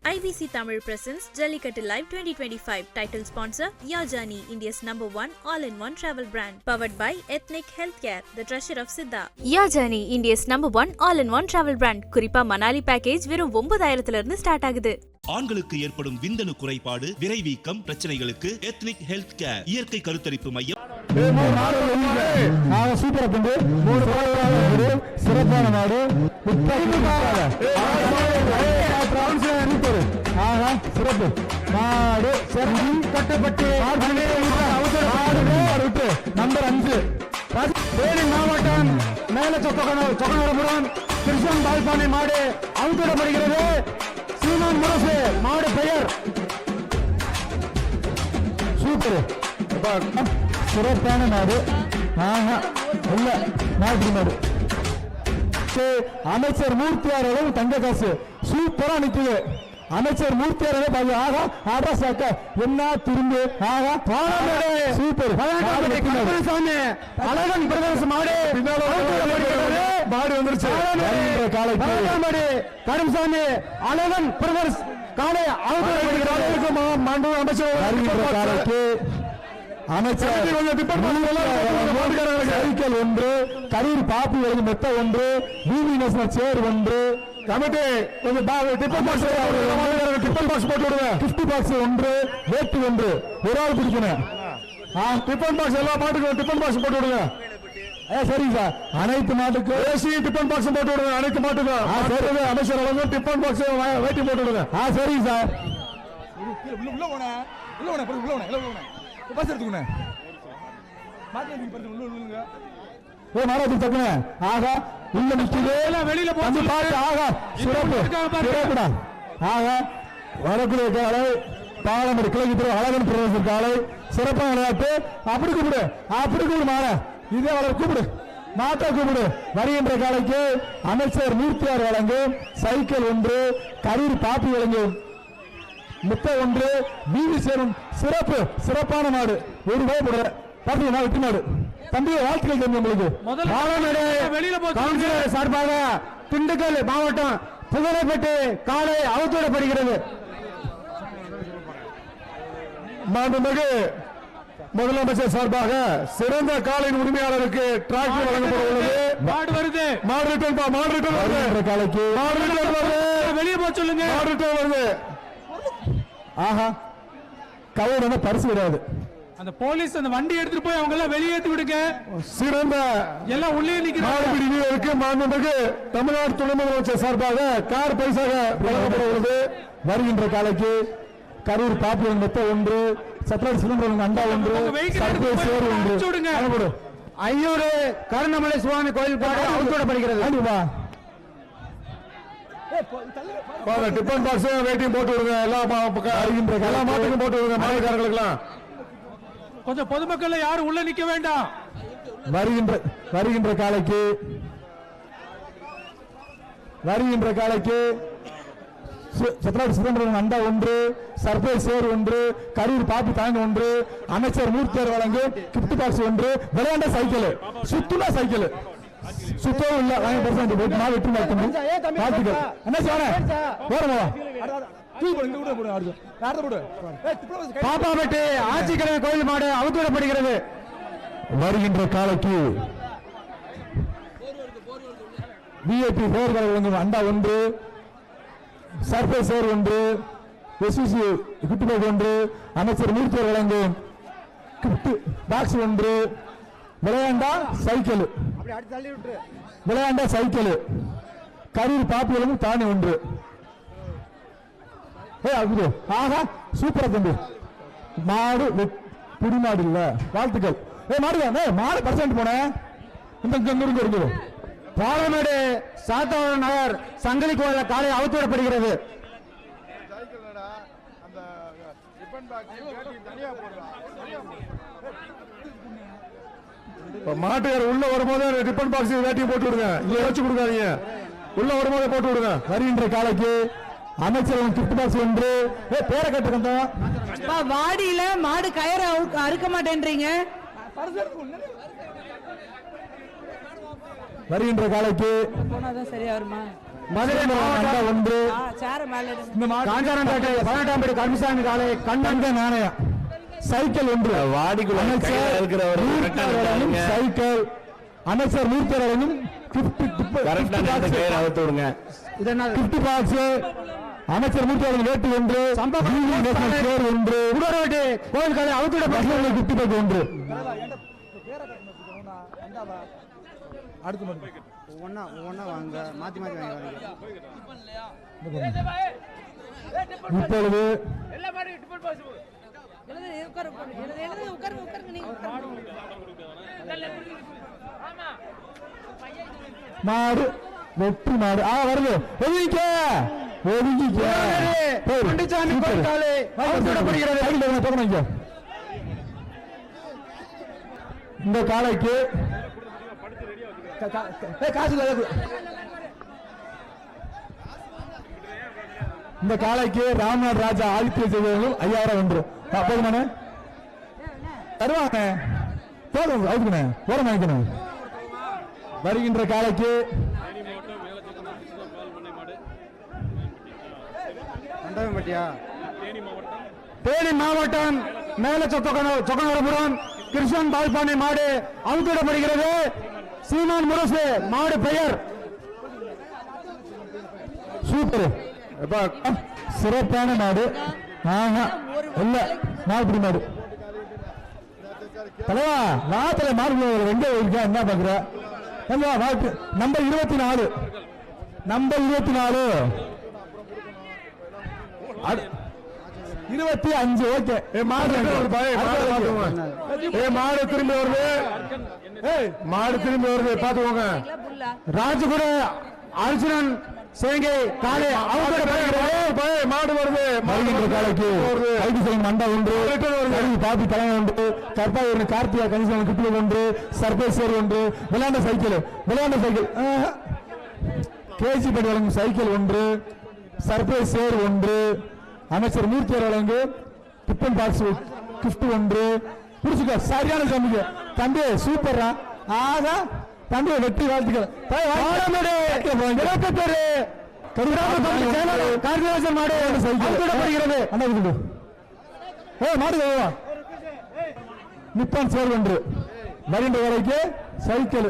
IBC Tamil presents Jallikattu Live 2025. Title sponsor Yajani, India's #1 all-in-one travel brand. Powered by Ethnic Healthcare, the treasure of Siddha. Yajani, India's #1 all-in-one travel brand. குறிப்பா Manali package வெறும் 9000 இருந்து start ஆகுது. ஆண்களுக்கு ஏற்படும் விந்தணு குறைபாடு, விரைவீக்கம் பிரச்சனைகளுக்கு ethnic health care இயற்கை கருத்தரிப்பு மையம். சிறப்பான நாடு சிறப்பு நாடு கட்டப்பட்டு நம்பர் 5 தேனி மாவட்டம் மேல சொக்கனபுரம் கிருஷ்ணன் பால்பானை மாடு அவுத்திடப்படுகிறது. சீமான் முரசு மாடு பெயர் சூப்பர் சிறப்பான நாடு. இல்ல நாட்டு நாடு அமைச்சர் மூர்த்தியார் தங்க காசு சூப்பரா நிக்குது. அமைச்சர் மூர்த்தியார் என்ன திரும்பி சூப்பர் அழகன் பிரதேச மாடு மாடு வந்துருச்சு. கரும்சாமி அழகன் பிரதேச காலை அமைச்சர் சைக்கிள் ஒன்று, கரூர் பாப்பு மெத்த ஒன்று, பிபி நேஷனல் சேர் ஒன்று, கமிட்டி கொஞ்சம் டிஃபன் பாக்ஸ் போட்டு விடுங்க. கிஃப்ட் பாக்ஸ் ஒன்று, வேட்டு ஒன்று, ஒரு ஆள் பிடிக்கணும். டிஃபன் பாக்ஸ் எல்லா மாட்டுக்கும் டிஃபன் பாக்ஸ் போட்டு விடுங்க. சரிங்க சார், அனைத்து மாட்டுக்கும் டிஃபன் பாக்ஸ் போட்டு விடுங்க. அனைத்து மாட்டுக்கும் அமைச்சர் அளவு டிஃபன் பாக்ஸ் வேட்டி போட்டு விடுங்க. சரிங்க சார். வரக்கூடிய காலை பாலமடி கிழக்கு அழகன் பிரதேச காலை சிறப்பான விளையாட்டு. அப்படி கூப்பிடு, அப்படி கூப்பிடு மாற இதே வளர் கூப்பிடு, மாட்டா கூப்பிடு. வருகின்ற காலைக்கு அமைச்சர் மூர்த்தியார் வழங்கும் சைக்கிள் ஒன்று, கரூர் பாப்பி வழங்கும் முத்த ஒன்று, பிவி சேரும் சிறப்பு சிறப்பான நாடு. ஒரு ரூபாய் போடுற பாத்தீங்கன்னா வெற்றி நாடு. தம்பி வாழ்த்துக்கள் தம்பி உங்களுக்கு. கவுன்சிலர் சார்பாக திண்டுக்கல் மாவட்டம் புகழப்பட்டு காலை அவுத்துவிடப்படுகிறது. மாண்புமிகு முதலமைச்சர் சார்பாக சிறந்த காலையின் உரிமையாளருக்கு டிராக்டர் வழங்கப்பட உள்ளது. மாடு வருது, மாடு ரிட்டர்ன் காலைக்கு மாடு ரிட்டர்ன் வருது. வெளியே போக சொல்லுங்க. மாடு ரிட்டர்ன் வருது. கவர்ன பரிசு கிடையாது. அந்த போலீஸ் அந்த வண்டி எடுத்துட்டு போய் அவங்க எல்லாம் வெளியேற்றி விடுங்க. சிறந்த எல்லாம் உள்ளே நிற்கிறாங்க. மாண்புமிகு தமிழ்நாடு துணை முதலமைச்சர் சார்பாக கார் பரிசாக வழங்கப்பட உள்ளது. வருகின்ற காலைக்கு கரூர் பாப்பியன் மெத்த ஒன்று, சத்ராஜ் சிதம்பரம் அண்டா ஒன்று, சேர் ஒன்று, ஐயூர் கருணமலை சுவாமி கோயில் பாடு அவுத்துவிடப்படுகிறது. டிஃபன் பாக்ஸ் வெயிட்டிங் போட்டு விடுங்க. எல்லா மாட்டுக்கும் போட்டு விடுங்க. மாட்டுக்காரர்களுக்கெல்லாம் கொஞ்சம் பொதுமக்கள் யாரும் உள்ள நிக்க வேண்டாம். வருகின்ற காலைக்கு சத்ராஜ் சிதம்பரம் அண்டா ஒன்று, சர்பேஸ் சேர் ஒன்று, கரூர் பாப்பி தாங்க ஒன்று, அமைச்சர் மூர்த்தியார் வழங்கும் கிஃப்ட் பாக்ஸ் ஒன்று, விளையாண்ட சைக்கிள் சுத்துனா சைக்கிள் சுத்தம் இல்ல வெற்றி வாழ்த்துக்கள். என்ன பாப்பாப்பட்டி ஆட்சிக்கிழமை கோயில் மாடு அவுத்துவிடப்படுகிறது. வருகின்ற காலைக்கு பிஏபி பேர்கள் வழங்கும் அண்டா ஒன்று, சர்பேஸ் சேர் ஒன்று, எஸ்சிசி கிஃப்ட் பாக்ஸ் ஒன்று, அமைச்சர் மூர்த்தியார் வழங்கும் கிஃப்ட் பாக்ஸ் ஒன்று, விளையாண்டா சைக்கிள் கரூர் பாப்பியலும் தானே ஒன்று. சூப்பரா தம்பி. மாடு புடி மாடு இல்ல. வாழ்த்துக்கள். மாடு பர்சன்ட் போனேன். பாலமேடு சாத்தவரம் நகர் சங்கிலி கோயில காலை அவுத்துவிடப்படுகிறது. மாட்டுக்கார உள்ள வரும்போது டிஃபன் பாக்ஸ் வேட்டியை போட்டு விடுங்க. இங்க வச்சு கொடுக்காதீங்க. உள்ள வரும்போது போட்டு விடுங்க. வருகின்ற காலைக்கு அமைச்சர் கிஃப்ட் பாக்ஸ் ஒன்று. பேரை கட்டுக்கணும். வாடியில மாடு கயிறு அறுக்க மாட்டேன்றீங்க. வருகின்ற காலைக்கு போனாதான் சரியா வருமா? மதுரை மாவட்டம் ஒன்று சேர மேல காஞ்சாரம்பேட்டை 18ஆம் படி கருமசாமி காலை கண்ணங்க நாணயம் சைக்கிள் ஒன்று சைக்கிள் அமைச்சர் மூர்த்தி கிஃப்ட் பாக்ஸ் அமைச்சர் மூர்த்தி வேட்டு ஒன்று ஒன்று கோயில் காலை அவத்தோட கிஃப்ட் பாக்ஸ் ஒன்று அடுத்து ஒவ்வொன்னா வாங்க மாத்தி வாங்க இப்பொழுது மாடு வெற்றி மாடு வருது இந்த காலைக்கு இந்த காலைக்கு ராம்நாத் ராஜா ஆதித்ய செய்வர்களும் 5000 ஒன்று போதுமானே தருவாங்க போதும் அதுக்குண்ணே ஓரம் வாங்கிக்கணும் வருகின்ற காலைக்கு தேனி மாவட்டம் மேல சொக்கனபுரம் கிருஷ்ணன் பால்பாண்டி மாடு அவுத்திடப்படுகிறது சீமான் முரசு மாடு பெயர் சூப்பர் சிறப்பான மாடு இல்ல மாடு மாடு தலைவா நாத்துல மாடு எங்க இருக்கா என்ன பாக்குற நம்பர் 24 25 ஓகே மாடு திரும்பி வருது பாத்துக்கோங்க ராஜகுட அர்ஜுனன் சேங்கை காலை மாடு வருது காலைக்கு மண்டா ஒன்று பாப்பி தலைமை ஒன்று கற்பாய் ஒன்று கார்த்திகா கணிசன் கிப்பில் ஒன்று சர்பேஸ்வர் ஒன்று விளையாண்ட சைக்கிள் கேஜி படி வழங்கும் சைக்கிள் ஒன்று சர்பேஸ்வர் ஒன்று அமைச்சர் மூர்த்தி வழங்கு டிப்பன் பாக்ஸ் கிஃப்ட் ஒன்று புடிச்சுக்க சரியான தம்பி தம்பி சூப்பரா ஆகா தம்பி வெற்றி வாழ்த்துக்கள் நிப்பான் சேர் ஒன்று வருகின்ற வரைக்கு சைக்கிள்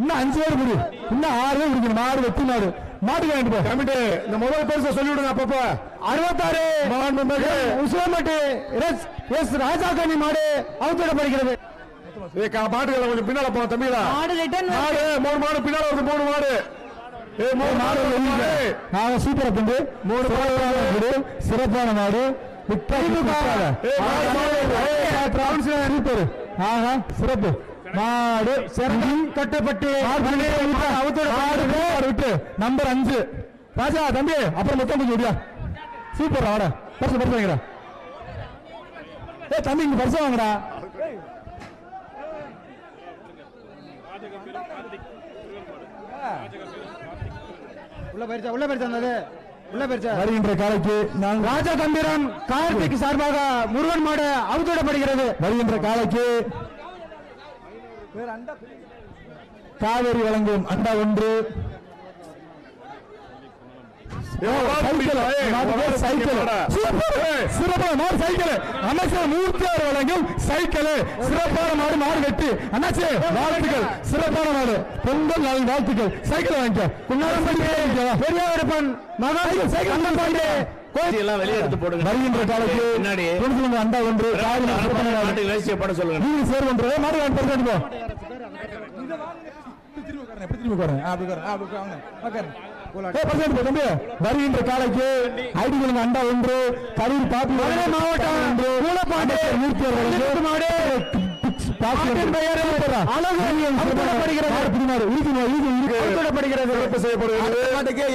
இன்னும் 5 பேர் குடி இன்னும் 6 பேர் குடிக்கணும் மாடு வெற்றி மாடு மாட்டுக்கு வாங்கிட்டு போ கமிட்டி இந்த முதல் பரிசு சொல்லிவிடுங்க அப்பப்ப 66 உசிலம்பட்டி எஸ் ராஜாக்கண்ணி மாடு அவுத்திடப்படுகிறது மாட்டுகளை கொஞ்சம் பின்னால போன தம்பிகளா மாடு 3 மாடு பின்னால வருது 3 மாடு நாங்க சூப்பரா தம்பி 3 மாடு சிறப்பான மாடு சூப்பர் ஆஹா சிறப்பு மாடு கட்டப்பட்டு விட்டு நம்பர் 5 ராஜா தம்பி அப்புறம் மொத்தம் முடியா சூப்பர் ஆட பரிசு வாங்கடா தம்பி இங்க பரிசு வாங்கடா வருகின்ற காலைக்கு ராஜா தம்பிரம் கார்த்திக் சார்பாக முருகன் மாடு அவுத்திடப்படுகிறது வருகின்ற காலைக்கு காவேரி வழங்கும் அண்டா ஒன்று அமைச்சர் மூர்த்தி வழங்கும் சைக்கிள் சிறப்பான மாடு மாடு வெற்றி அண்ணாச்சி வாழ்த்துக்கள் சிறப்பான மாடு பொங்கல் நாள் வாழ்த்துக்கள் சைக்கிள் வாங்கிக்க பெரியாரப்பன் வருகின்ற காலைக்கு அண்டா ஒன்று நீங்க சேர் ஒன்று மாடு வருகின்ற காலைக்கு ஐடி அண்டா ஒன்று கரூர் பாப்பி மாவட்டம்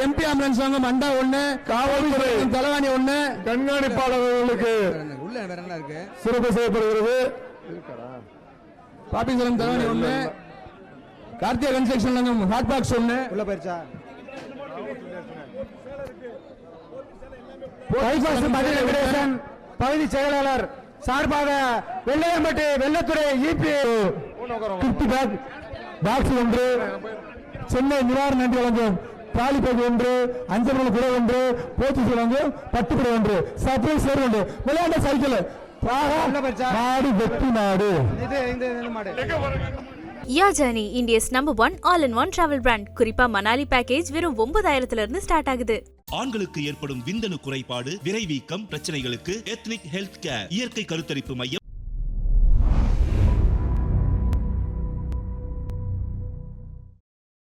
எம்பி ஆம்புலன்ஸ் வாங்கும் அண்டா ஒண்ணு காவல்துறை தலைவாணி ஒண்ணு கண்காணிப்பாளர்களுக்கு சிறப்பு செய்யப்படுகிறது பாப்பிசலம் தலைவாணி ஒண்ணு கார்த்திகா கன்ஸ்ட்ரக்ஷன் ஹாட் பாக்ஸ் ஒண்ணு உள்ள போயிருச்சா பகுதி செயலாளர் சார்பாக வெள்ளையம்பட்டி வெள்ளத்துறை இபி பாக்ஸ் ஒன்று சென்னை நிவாரண நன்றி வழங்கும் ட்ராலி பேக் ஒன்று, அஞ்சல் குடை ஒன்று, போச்சு ஒன்று, பட்டுக்குடை ஒன்று, சர்ப்ரைஸ் ஒன்று, விளையாண்ட சைக்கிள். மாடு வெற்றி மாடு. இது மாடு. யாஜானி India's number 1 all-in-one travel brand. குறிப்பா மணாலி பேக்கேஜ் வெறும் 9,000 இருந்து ஸ்டார்ட் ஆகுது. ஆண்களுக்கு ஏற்படும் விந்தணு குறைபாடு, விரைவீக்கம் பிரச்சனைகளுக்கு எத்னிக் ஹெல்த் கேர் இயற்கை கருத்தரிப்பு மையம்